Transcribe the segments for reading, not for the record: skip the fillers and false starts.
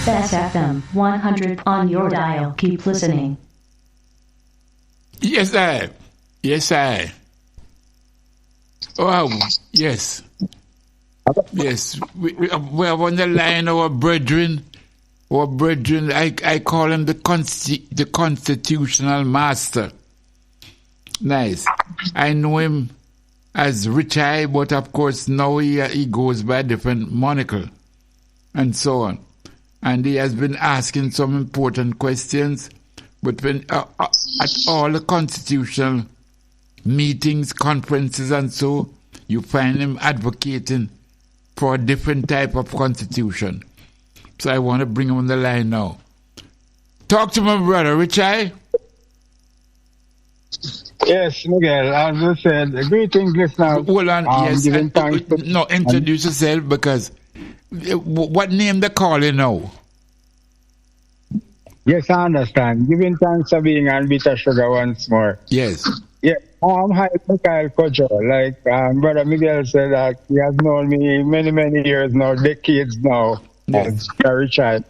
Bess FM 100 on your dial. Keep listening. Yes, I. Yes, I. Oh, yes. Yes. We have on the line our brethren. Our brethren, I call him the constitutional master. Nice. I know him as Richie, but of course now he goes by a different moniker and so on. And he has been asking some important questions. But when at all the constitutional meetings, conferences and so, you find him advocating for a different type of constitution. So I want to bring him on the line now. Talk to my brother, Richie. Yes, Miguel, as I said, greetings, listeners. Hold on, yes. No, introduce yourself because what name they call you now? Yes, I understand. Giving thanks for being on Bitter Sugar once more. Yes. Yeah, I'm Haile Mika'el Cujo. Like Brother Miguel said, that he has known me many years now, decades now. Yes. As a child.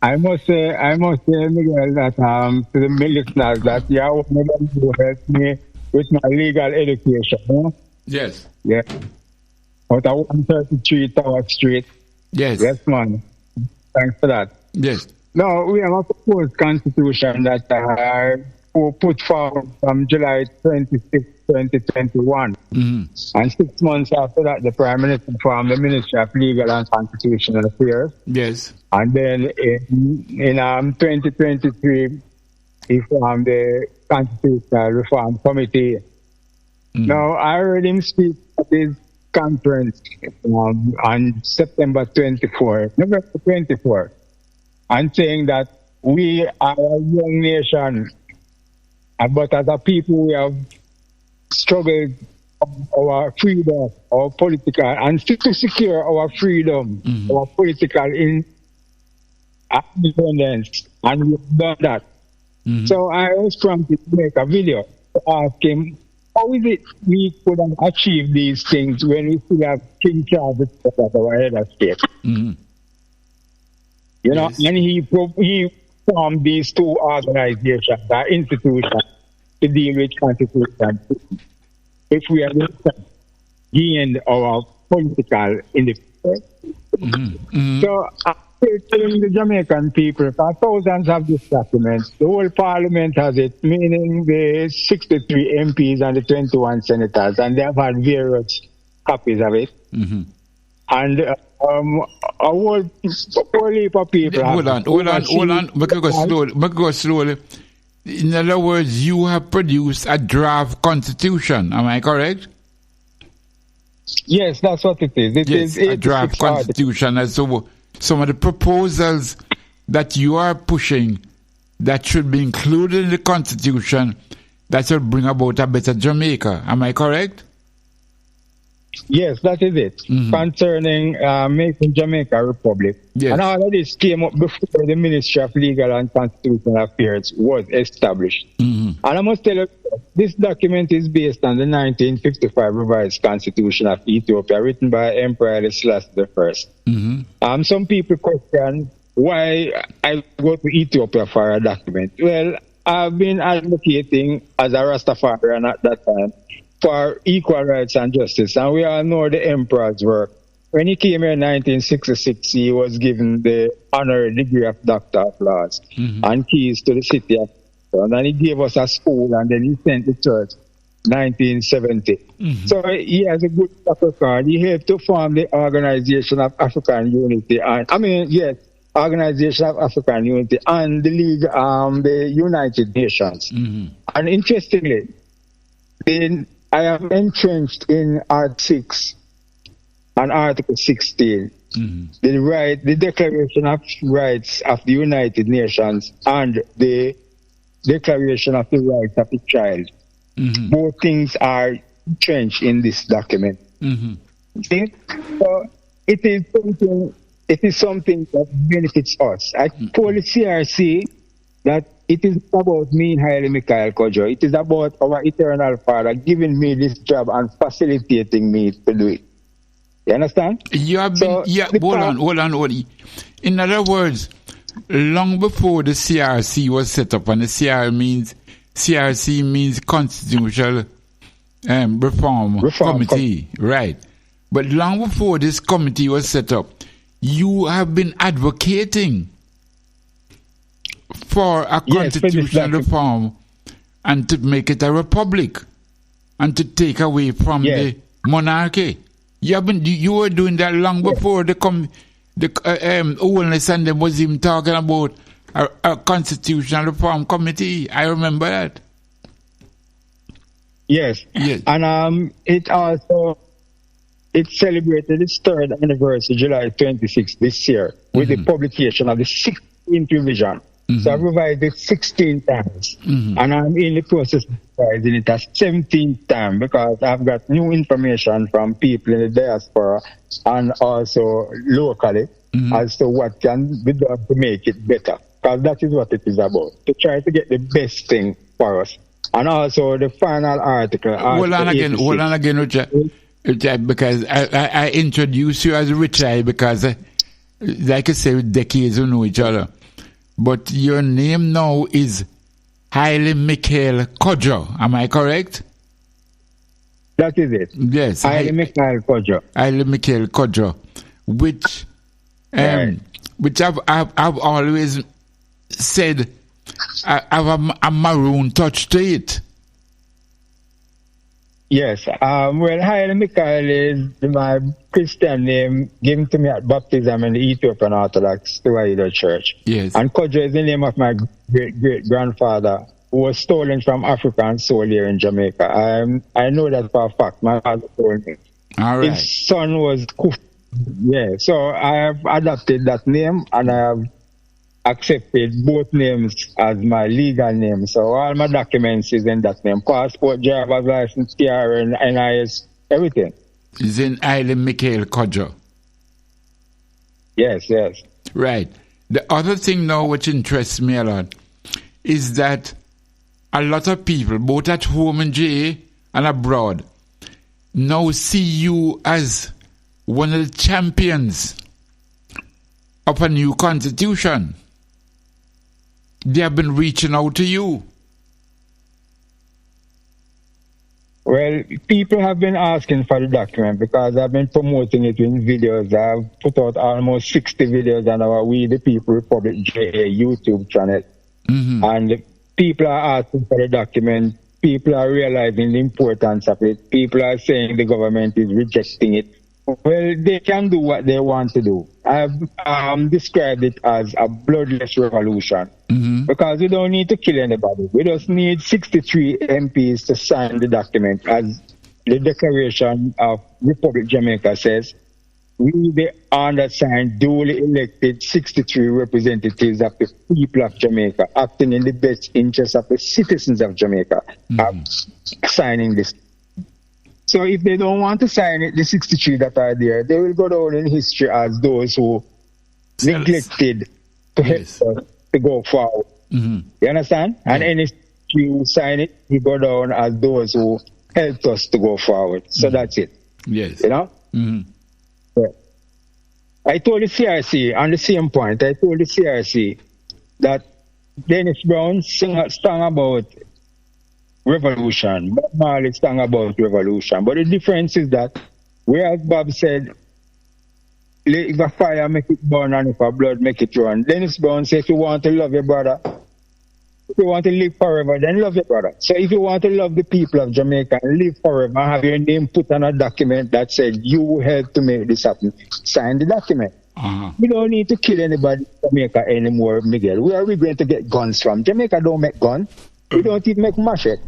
I must say, Miguel, that to the listeners, that you are one of them who helped me with my legal education. Huh? Yes. Yeah. Out of 133 Tower Street. Yes. Yes, man. Thanks for that. Yes. Now, we have a proposed constitution that put forward from July 26, 2021. Mm-hmm. And 6 months after that, the Prime Minister formed the Ministry of Legal and Constitutional Affairs. Yes. And then in 2023, he formed the Constitutional Reform Committee. Mm-hmm. Now, I heard him speak at his conference on September 24, November 24, and saying that we are a young nation, but as a people we have struggled for our freedom, our political, and to secure our freedom, our political independence, and we've done that. Mm-hmm. So I was prompted to make a video to ask him, how is it we could have achieved these things when we still have King Charles as our head of state? Mm-hmm. You know, and he formed these two organizations, the institutions, to deal with constitution. If we have gained our political independence. Mm-hmm. So I'm telling the Jamaican people, for thousands of these documents, the whole parliament has it, meaning the 63 MPs and the 21 senators, and they have had various copies of it. Mm-hmm. And a whole heap of people. Hold on. Make it go slowly. In other words, you have produced a draft constitution. Am I correct? Yes, that's what it is. It is a draft constitution. And so some of the proposals that you are pushing that should be included in the constitution that will bring about a better Jamaica. Am I correct? Yes, that is it. Mm-hmm. Concerning making Jamaica a republic. Yes. And all of this came up before the Ministry of Legal and Constitutional Affairs was established. Mm-hmm. And I must tell you, this document is based on the 1955 revised Constitution of Ethiopia, written by Emperor Haile Selassie I. Mm-hmm. Some people question why I go to Ethiopia for a document. Well, I've been advocating as a Rastafarian at that time for equal rights and justice, and we all know the emperor's work. When he came here in 1966, he was given the honorary degree of Doctor of Laws and keys to the city of London. And he gave us a school, and then he sent the church 1970. Mm-hmm. So he has a good track record. He helped to form the Organization of African Unity, Organization of African Unity and the League, the United Nations. Mm-hmm. And interestingly, I am entrenched in Art 6 and Article 16, the Declaration of Rights of the United Nations and the Declaration of the Rights of the Child. Mm-hmm. Both things are entrenched in this document. Mm-hmm. See? So it is something that benefits us. I told the CRC that it is about me, Haile Mika'el Cujo. It is about our eternal Father giving me this job and facilitating me to do it. You understand? You have been, hold on. In other words, long before the CRC was set up, and the CRC means Constitutional Reform Committee, right? But long before this committee was set up, you have been advocating for a constitutional reform and to make it a republic and to take away from the monarchy. You were doing that long before the Oldness and them was even talking about a constitutional reform committee. I remember that. Yes. And it celebrated its third anniversary, July 26th this year, with the publication of the 16th revision. So I've revised it 16 times. And I'm in the process of revising it a 17th time because I've got new information from people in the diaspora and also locally as to what can be done to make it better. Because that is what it is about, to try to get the best thing for us. And also the final article. Hold on again, Richard, because I introduced you as Richard because, like I said, decades we know each other. But your name now is Haile Mika'el Cujo. Am I correct? That is it. Yes. Haile Mika'el Cujo. Haile Mika'el Cujo, which I've always said have a maroon touch to it. Yes. Well, Haile Mika'el is my Christian name given to me at baptism in the Ethiopian Orthodox Tewahedo Church. Yes. And Cujo is the name of my great-great-grandfather who was stolen from Africa and sold here in Jamaica. I know that for a fact. My father told me. All right. His son was Kufu. Yeah. So I have adopted that name and I have accepted both names as my legal name. So all my documents is in that name. Passport, driver's license, TRN, NIS, everything. Is in Haile Mika'el Cujo. Yes. Right. The other thing now which interests me a lot is that a lot of people, both at home in JA and abroad, now see you as one of the champions of a new constitution. They have been reaching out to you. Well, people have been asking for the document because I've been promoting it in videos. I've put out almost 60 videos on our We the People Republic JA YouTube channel. And people are asking for the document. People are realizing the importance of it. People are saying the government is rejecting it. Well, they can do what they want to do. I've described it as a bloodless revolution because we don't need to kill anybody. We just need 63 MPs to sign the document. As the Declaration of Republic Jamaica says, we, the undersigned, duly elected 63 representatives of the people of Jamaica, acting in the best interest of the citizens of Jamaica, are signing this. So if they don't want to sign it, the 63 that are there, they will go down in history as those who neglected to help us to go forward. You understand? And any you sign it, you go down as those who helped us to go forward. So that's it. Yes. You know? Yeah. I told the CRC, on the same point, I told the CRC that Dennis Brown sang about revolution. Bob Marley sang about revolution. But the difference is that, whereas Bob said, if a fire make it burn and if a blood make it run, Dennis Brown said, if you want to love your brother, if you want to live forever, then love your brother. So if you want to love the people of Jamaica and live forever, have your name put on a document that said you helped to make this happen, sign the document. We don't need to kill anybody in Jamaica anymore, Miguel. Where are we going to get guns from? Jamaica don't make guns. We don't even make machete.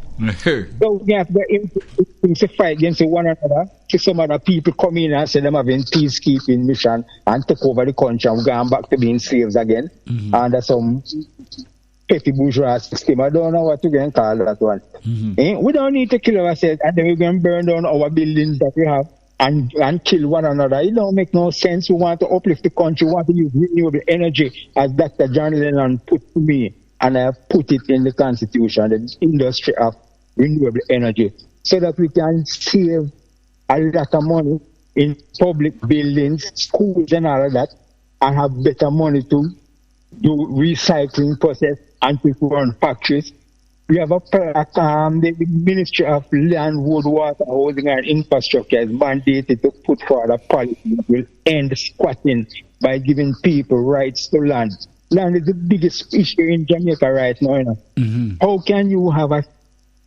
So we have to fight against one another. See some other people come in and say them having peacekeeping mission and take over the country and going back to being slaves again. Under some petty bourgeois system. I don't know what to go call that one. We don't need to kill ourselves and then we're going to burn down our buildings that we have and kill one another. It don't make no sense. We want to uplift the country. We want to use renewable energy, as Dr. John Lennon put to me. And I have put it in the Constitution, the industry of renewable energy, so that we can save a lot of money in public buildings, schools and all of that, and have better money to do recycling process and to run factories. We have a the Ministry of Land, Wood, Water, Housing and Infrastructure is mandated to put forward a policy that will end squatting by giving people rights to land. Land is the biggest issue in Jamaica right now. You know? How can you have a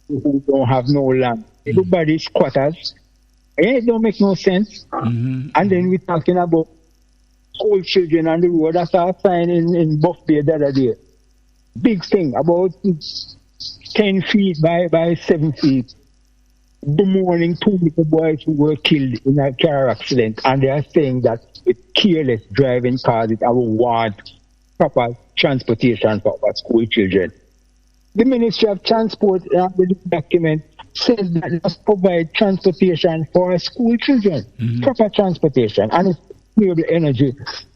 who don't have no land? Everybody is squatters. It don't make no sense. And then we're talking about school children on the road. That's our sign in Buff Bay the other day. Big thing, about 10 feet by 7 feet. The morning, 2 little boys who were killed in a car accident, and they are saying that with careless driving cars, I will want proper transportation for our school children. The Ministry of Transport, the document says that it must provide transportation for our school children, proper transportation, and it's renewable energy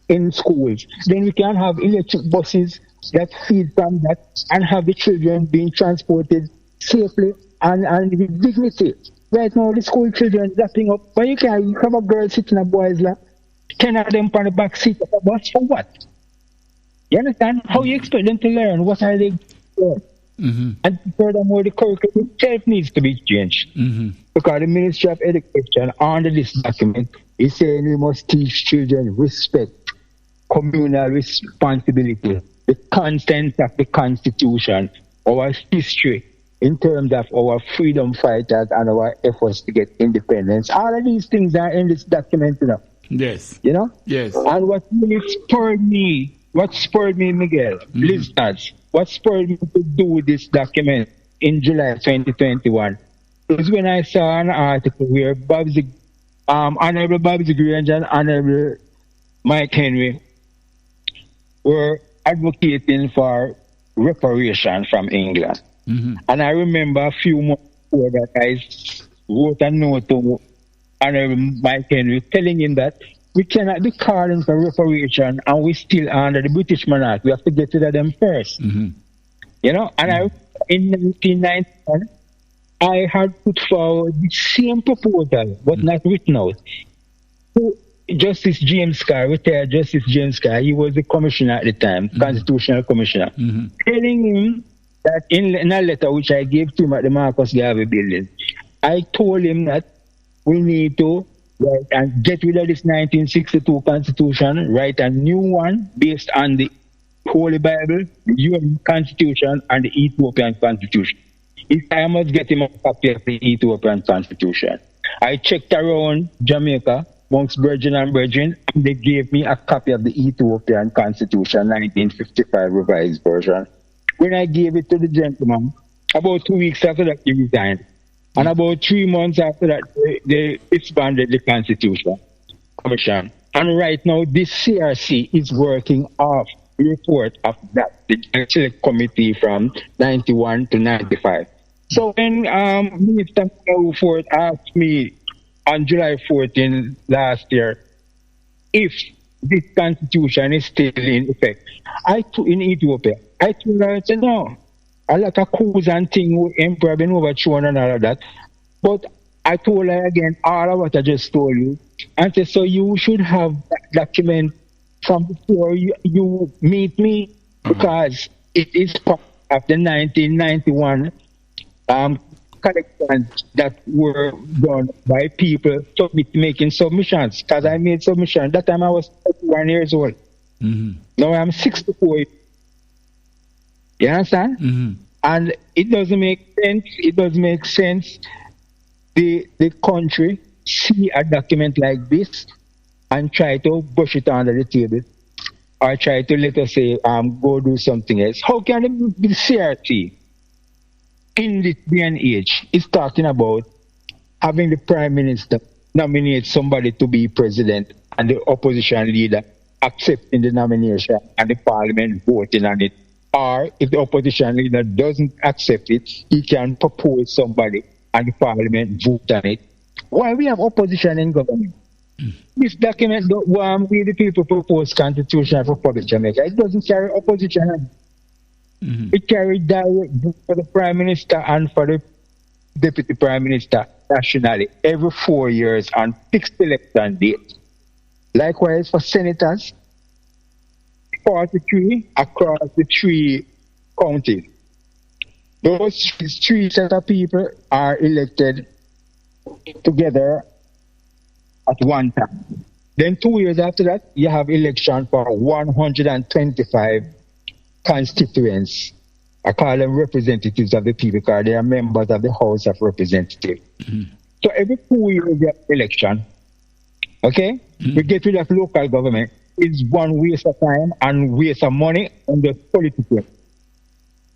in schools. Then we can have electric buses that feed from that and have the children being transported safely and with dignity. Right now, the school children lapping up, but you have a girl sitting in a boy's lap, 10 of them on the back seat of a bus, for what? You understand? How you expect them to learn? What are they doing? And furthermore, the curriculum itself needs to be changed. Because the Ministry of Education, under this document, is saying we must teach children respect, communal responsibility, the content of the Constitution, our history in terms of our freedom fighters and our efforts to get independence. All of these things are in this document, you know. Yes. You know? Yes. And what really spurred me, Miguel, listeners, what spurred me to do this document in July 2021 is when I saw an article where Honorable Babsy Grange and Honorable Mike Henry were advocating for reparation from England. And I remember a few months before that I wrote a note to Honorable Mike Henry telling him that we cannot be calling for reparation and we still under the British monarch. We have to get rid of them first. You know, and in 1991, I had put forward the same proposal, but not written out. So Justice James Carr, retired Justice James Carr, he was the commissioner at the time, constitutional commissioner, telling him that in a letter which I gave to him at the Marcus Garvey building, I told him that we need to write and get rid of this 1962 constitution, write a new one based on the Holy Bible, the UN Constitution, and the Ethiopian Constitution. If I must get him a copy of the Ethiopian Constitution. I checked around Jamaica, amongst brethren and brethren, and they gave me a copy of the Ethiopian Constitution, 1955 revised version. When I gave it to the gentleman, about 2 weeks after that, he resigned. And about 3 months after that, they disbanded the Constitution Commission. And right now, this CRC is working off the report of that, the Select Committee from 91 to 95. So when Minister Ford asked me on July 14 last year if this constitution is still in effect, in Ethiopia, I told her, I said, no. A lot of coups and things with Emperor been overthrown and all of that. But I told her again, all of what I just told you. And said, so you should have that document from before you meet me, because it is part of the 1991 collections that were done by people making submissions. Because I made submissions. That time I was 31 years old. Now I'm 64. You understand? And it doesn't make sense. It doesn't make sense. The country see a document like this and try to brush it under the table, or try to let us say, go do something else. How can the CRT in this day and age is talking about having the Prime Minister nominate somebody to be president and the opposition leader accepting the nomination and the Parliament voting on it? Or if the opposition leader doesn't accept it, he can propose somebody and the Parliament vote on it. Why we have opposition in government? This document don't want we the people propose constitution for public Jamaica. It doesn't carry opposition. It carries direct for the Prime Minister and for the Deputy Prime Minister nationally every 4 years on fixed election date. Likewise for senators, 43 across the 3 counties. Those 3 set of people are elected together at one time. Then 2 years after that, you have election for 125 constituents. I call them representatives of the people because they are members of the House of Representatives. Mm-hmm. So every 2 years you have election. Okay? Mm-hmm. We get rid of local government. It's one waste of time and waste of money on the political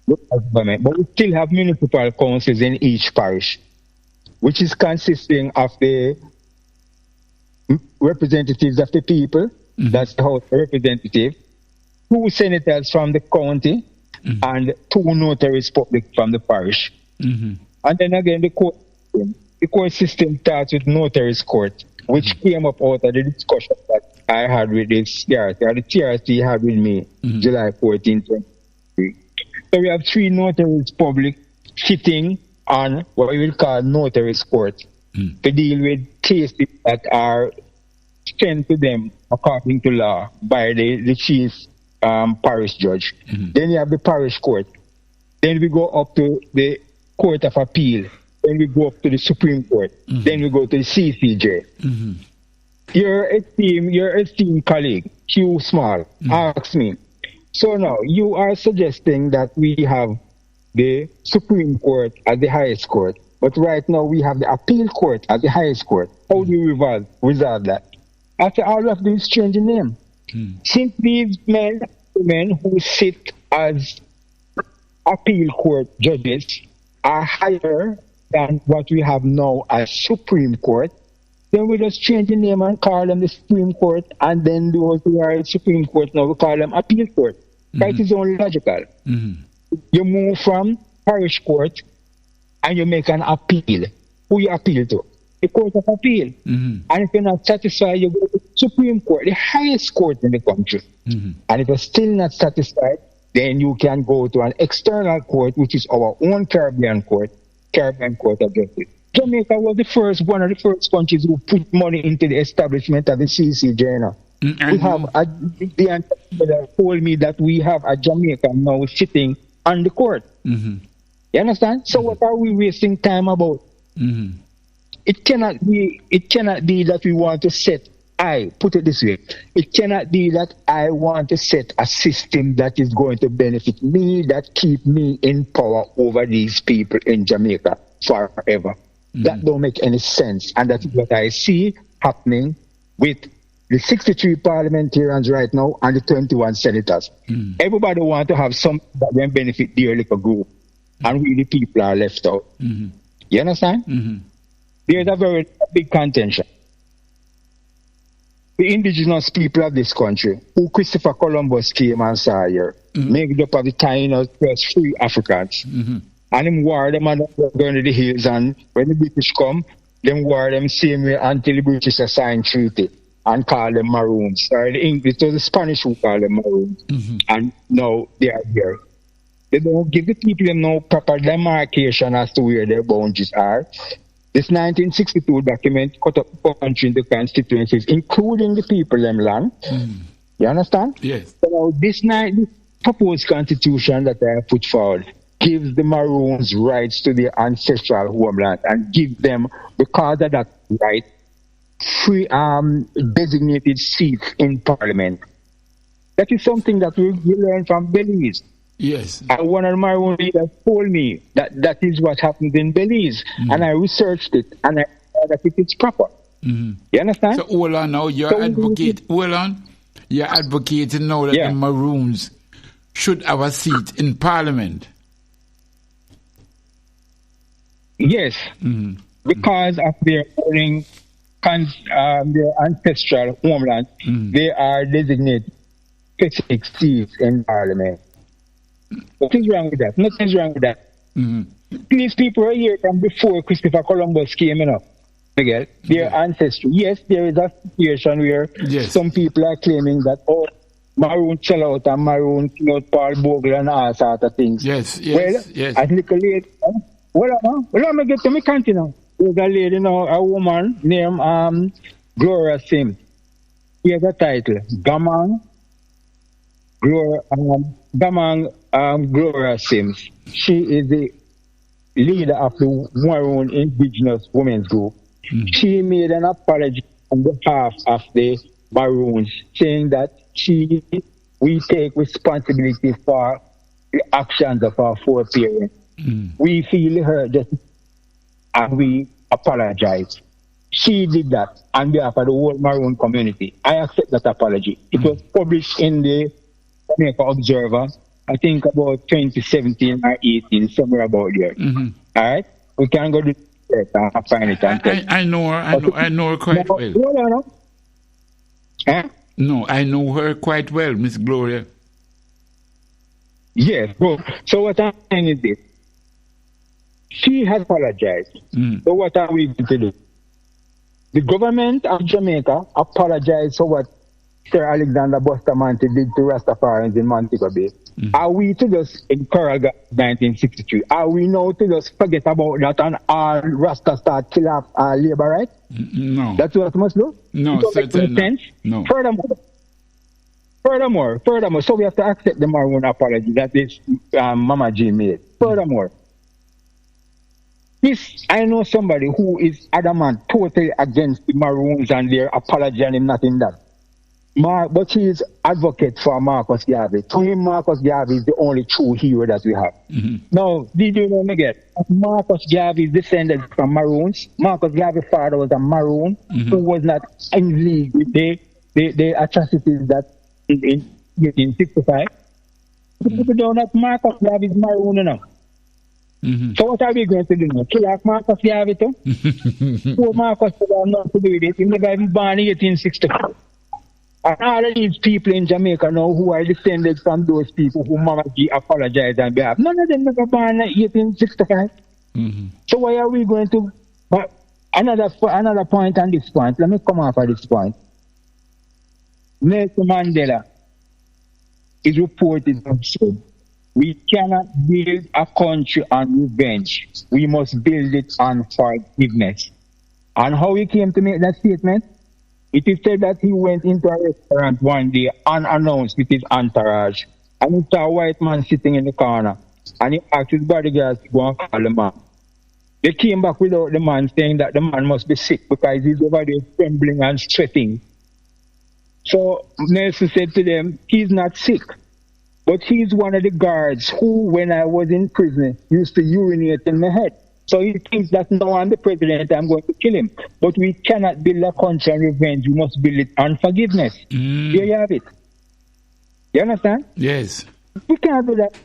local government. But we still have municipal councils in each parish, which is consisting of the representatives of the people, mm-hmm. that's the House of Representatives, 2 senators from the county, mm-hmm. and 2 notaries public from the parish. Mm-hmm. And then again, the court system starts with notaries court, which mm-hmm. came up out of the discussion that I had with the TRC, or the TRC had with me, mm-hmm. July 14, 2023. So we have 3 notaries public sitting on what we will call notaries court to deal with cases that are sent to them according to law by the chief parish judge. Mm-hmm. Then you have the parish court. Then we go up to the Court of Appeal. Then we go up to the Supreme Court. Mm-hmm. Then we go to the CCJ. Mm-hmm. Your esteemed colleague, Hugh Small, mm-hmm. asked me, so now you are suggesting that we have the Supreme Court as the highest court, but right now we have the Appeal Court as the highest court. How do you resolve that? After all of this change the name. Since these men who sit as Appeal Court judges are higher than what we have now as Supreme Court, then we just change the name and call them the Supreme Court, and then those who are Supreme Court now we call them Appeal Court. Mm-hmm. That is only logical. Mm-hmm. You move from parish court and you make an appeal. Who you appeal to? The Court of Appeal. Mm-hmm. And if you're not satisfied, you go to the Supreme Court, the highest court in the country. Mm-hmm. And if you're still not satisfied, then you can go to an external court, which is our own Caribbean Court of Justice. Jamaica was one of the first countries who put money into the establishment of the CCJ now. Mm-hmm. We have the entrepreneur told me that we have a Jamaican now sitting on the court. Mm-hmm. You understand? So what are we wasting time about? Mm-hmm. It cannot be that we want to set, put it this way, it cannot be that I want to set a system that is going to benefit me, that keep me in power over these people in Jamaica forever. Mm-hmm. That don't make any sense. And that is what I see happening with the 63 parliamentarians right now and the 21 senators. Mm-hmm. Everybody want to have something that will benefit their little group. Mm-hmm. And we the people are left out. Mm-hmm. You understand? Mm-hmm. There's a very big contention. The indigenous people of this country, who Christopher Columbus came and saw here, mm-hmm. made up of the Taínos plus free Africans. Mm-hmm. And them war them and go into the hills, and when the British come, them war them same way until the British signed treaty and call them Maroons. Or the English, it was the Spanish who call them Maroons. Mm-hmm. And now they are here. They don't give the people no proper demarcation as to where their boundaries are. This 1962 document cut up the country into constituencies, including the people them land. Mm. You understand? Yes. So this proposed constitution that I have put forward gives the Maroons rights to their ancestral homeland and give them, because of that right, free designated seats in Parliament. That is something that we learned from Belize. Yes. And one of my own leaders told me that is what happens in Belize. Mm-hmm. And I researched it and I saw that it is proper. Mm-hmm. You understand? So hold on now, you're advocating now that the Maroons should have a seat in Parliament. Yes. Mm-hmm. Because of their their ancestral homeland, mm-hmm. they are designated specific seats in Parliament. Nothing's wrong with that. Nothing's wrong with that. Mm-hmm. These people are here from before Christopher Columbus came in, Miguel. Their ancestry. Yes, there is a situation where some people are claiming that, Maroon sell out and Maroon kill out Paul Bogle and all sorts of things. Yes. Well, at little late, I'm going to get to my country now. There's a lady now, a woman named Gloria Sims. She has a title, Gloria Sims. She is the leader of the Maroon Indigenous Women's Group. She made an apology on behalf of the Maroons, saying that we take responsibility for the actions of our foreparents. We feel hurt and we apologize. She did that on behalf of the whole Maroon community. I accept that apology. It was published in the Jamaica Observer, I think about 2017 or 18, somewhere about there. All right? We can go to it and find it. I know her. I know her quite well. No, I know her quite well, Miss Gloria. Yes. So what I'm saying is this. She has apologized. So what are we going to do? The government of Jamaica apologized for what Sir Alexander Bustamante did to Rastafarians in Montego Bay. Are we to just in Coralga 1963? Are we now to just forget about that and all Rasta start kill off labor rights? No. That's what we must do? No, certainly not. No. Furthermore, so we have to accept the Maroon apology that this Mama G made. Furthermore, I know somebody who is adamant, totally against the Maroons and their apology and him not in that. But he is advocate for Marcus Garvey. To him, Marcus Garvey is the only true hero that we have. Now, did you know, Miguel? Marcus Garvey is descended from Maroons. Marcus Garvey's father was a Maroon who was not in league with the atrocities that in 1865. People don't know Marcus Garvey is Maroon enough. So what are we going to do now? Kill off Marcus Garvey too? Poor Marcus had nothing to do with it. He never even born in 1865. And all of these people in Jamaica now who are descended from those people who Mama G apologized on behalf, none of them never born in 1865. So why are we going to... But another point on this point, let me come off of this point. Nelson Mandela is reported to say, we cannot build a country on revenge. We must build it on forgiveness. And how he came to make that statement? It is said that he went into a restaurant one day unannounced with his entourage, and he saw a white man sitting in the corner, and he asked his bodyguards to go and call the man. They came back without the man, saying that the man must be sick because he's over there trembling and sweating. So Nelson said to them, he's not sick, but he's one of the guards who, when I was in prison, used to urinate in my head. So he thinks that now I'm the president, I'm going to kill him. But we cannot build a country on revenge. We must build it on forgiveness. There you have it. You understand? Yes. We can't do that.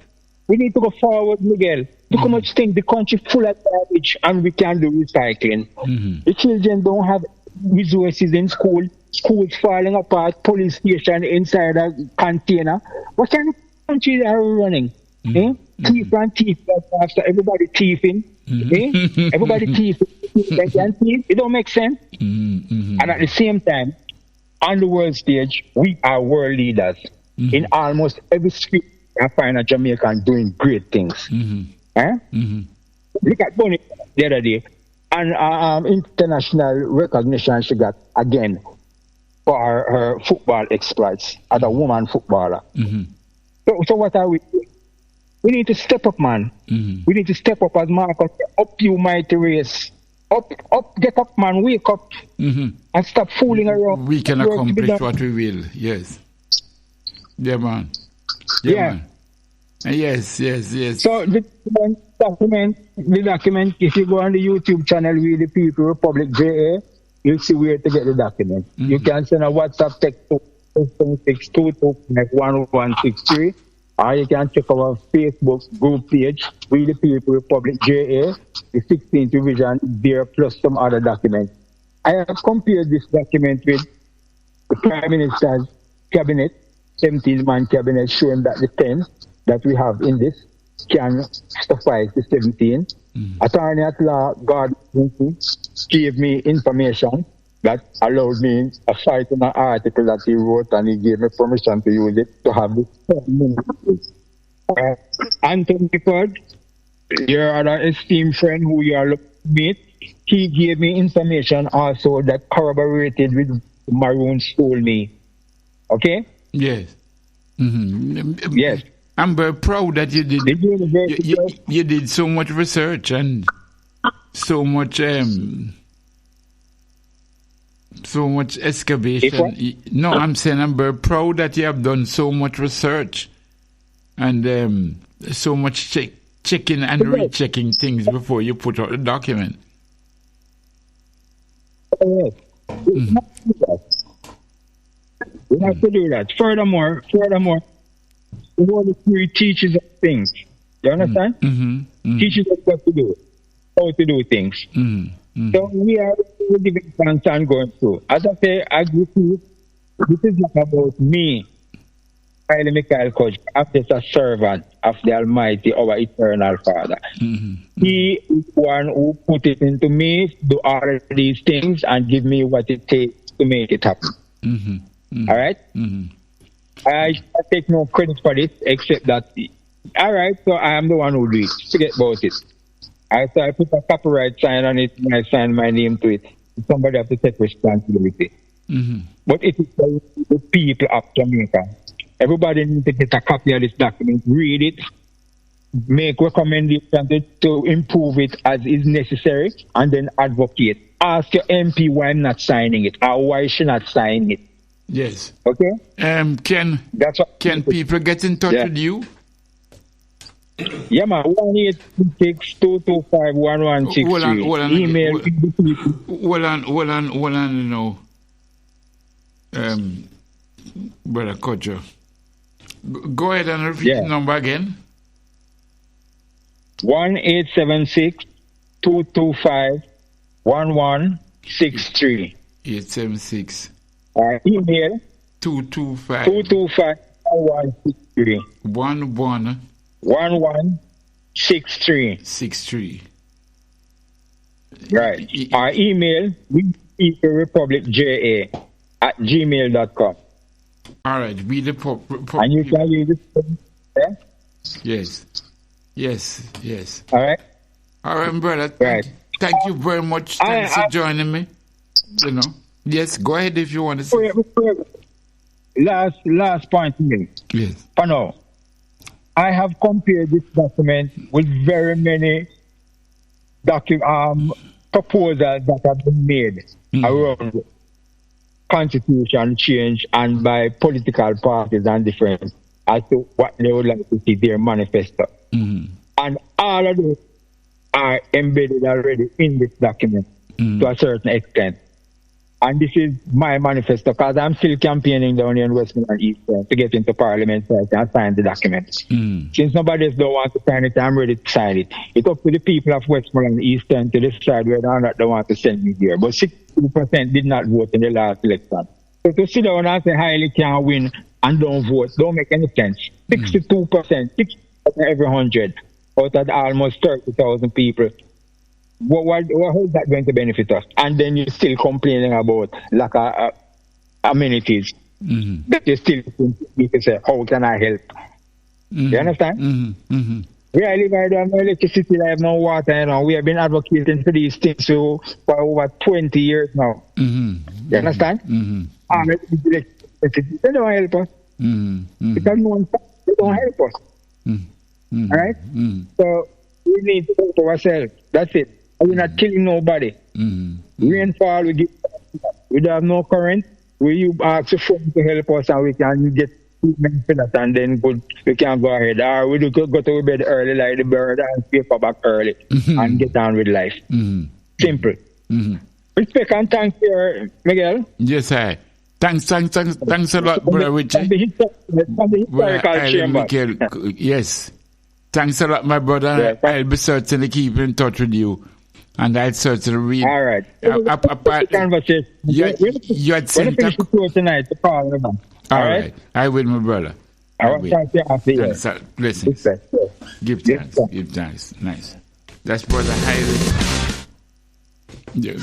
We need to go forward, Miguel. Look how much things the country full of garbage and we can do recycling. The children don't have resources in school. Schools falling apart, police station inside a container. What kind of country are we running? Thief and thief after everybody thieving. Everybody thieving. It don't make sense. And at the same time, on the world stage, we are world leaders. In almost every street, I find a Jamaican doing great things. Look at Bonnie the other day. And international recognition she got again for her football exploits as a woman footballer. So what are we doing? We need to step up, man. We need to step up as Marcus. Up, you mighty race. Up, get up, man. Wake up and stop fooling around. We can accomplish what we will. Yes. Yeah, man. Man. Yes. So the document, if you go on the YouTube channel, We the People Republic JA, you'll see where to get the document. You can send a WhatsApp text to 622-1163, or you can check our Facebook group page, We the People Republic JA, the 16th revision there, plus some other documents. I have compared this document with the Prime Minister's cabinet, 17-man cabinet, showing that the 10 that we have in this can suffice the 17. Attorney at law, God, gave me information that allowed me a cite in an article that he wrote, and he gave me permission to use it to have this. Anthony Ford, your other esteemed friend who you are looking to meet, he gave me information also that corroborated with Maroons told me. Okay? Yes. Mm-hmm. Yes. I'm very proud that you did. You did so much research and so much excavation. No, I'm saying I'm very proud that you have done so much research and so much checking and rechecking things before you put out the document. Yes. We have to do that. Furthermore, the Holy Spirit teaches us things. You understand? Teaches us what to do, how to do things. So we are giving thanks and going through. As I say, I agree with you. This is not about me, Haile Mika'el Cujo. I'm just a servant of the Almighty, our eternal Father. He is one who put it into me, do all of these things, and give me what it takes to make it happen. All right? I take no credit for this, except that, all right, so I am the one who do it. Forget about it. So I put a copyright sign on it, and I sign my name to it. Somebody has to take responsibility. But it is for the people of Jamaica. Everybody needs to get a copy of this document, read it, make recommendations to improve it as is necessary, and then advocate. Ask your MP why I'm not signing it, or why she not signing it. Yes. Okay? Can people get in touch with you? Yeah, man. 1-866-225-1163. Email. Hold on, you know. Brother Cujo. Go ahead and repeat the number again. 1-876-225-1163. 876. Email 225-1163. 1163. Right. Our email, republicja@gmail.com. All right. We the and you can use it. Yes. All right. All right, brother. Thank you very much. Thanks for joining me. You know. Yes, go ahead if you want to say. Last point to me. Yes. For now, I have compared this document with very many proposals that have been made around constitution change and by political parties and different as to what they would like to see their manifesto. And all of those are embedded already in this document to a certain extent. And this is my manifesto because I'm still campaigning down here in Westmoreland and Eastern to get into Parliament so I can sign the document. Since nobody else don't want to sign it, I'm ready to sign it. It's up to the people of Westmoreland and Eastern to decide whether or not they want to send me here. But 62% did not vote in the last election. So to sit down and say Haile can't win and don't vote don't make any sense. 62%, 60% every 100 out of almost 30,000 people. How is that going to benefit us? And then you're still complaining about lack of amenities. But you still need to say, how can I help? You understand? We are living there, no electricity, I have no water. You know. We have been advocating for these things for over 20 years now. You understand? They don't help us. Because they don't help us. All right? So we need to help ourselves. That's it. We're not killing nobody. Rainfall, we don't have no current. We ask the phone to help us and we can get treatment for that and then we can go ahead. Or we do go to bed early like the bird and paper back early and get on with life. Simple. Respect and thanks here, Miguel. Yes, sir. Thanks a lot, brother Richie. Yes. Thanks a lot, my brother. Yeah, I'll be certainly keep in touch with you. And I'll certainly read. All right. Conversation. You had sent the show tonight to call them. All right. I will, my brother. All right. Thanks. Blessings. Give thanks. Give thanks. Nice. That's brother Haile. Yeah.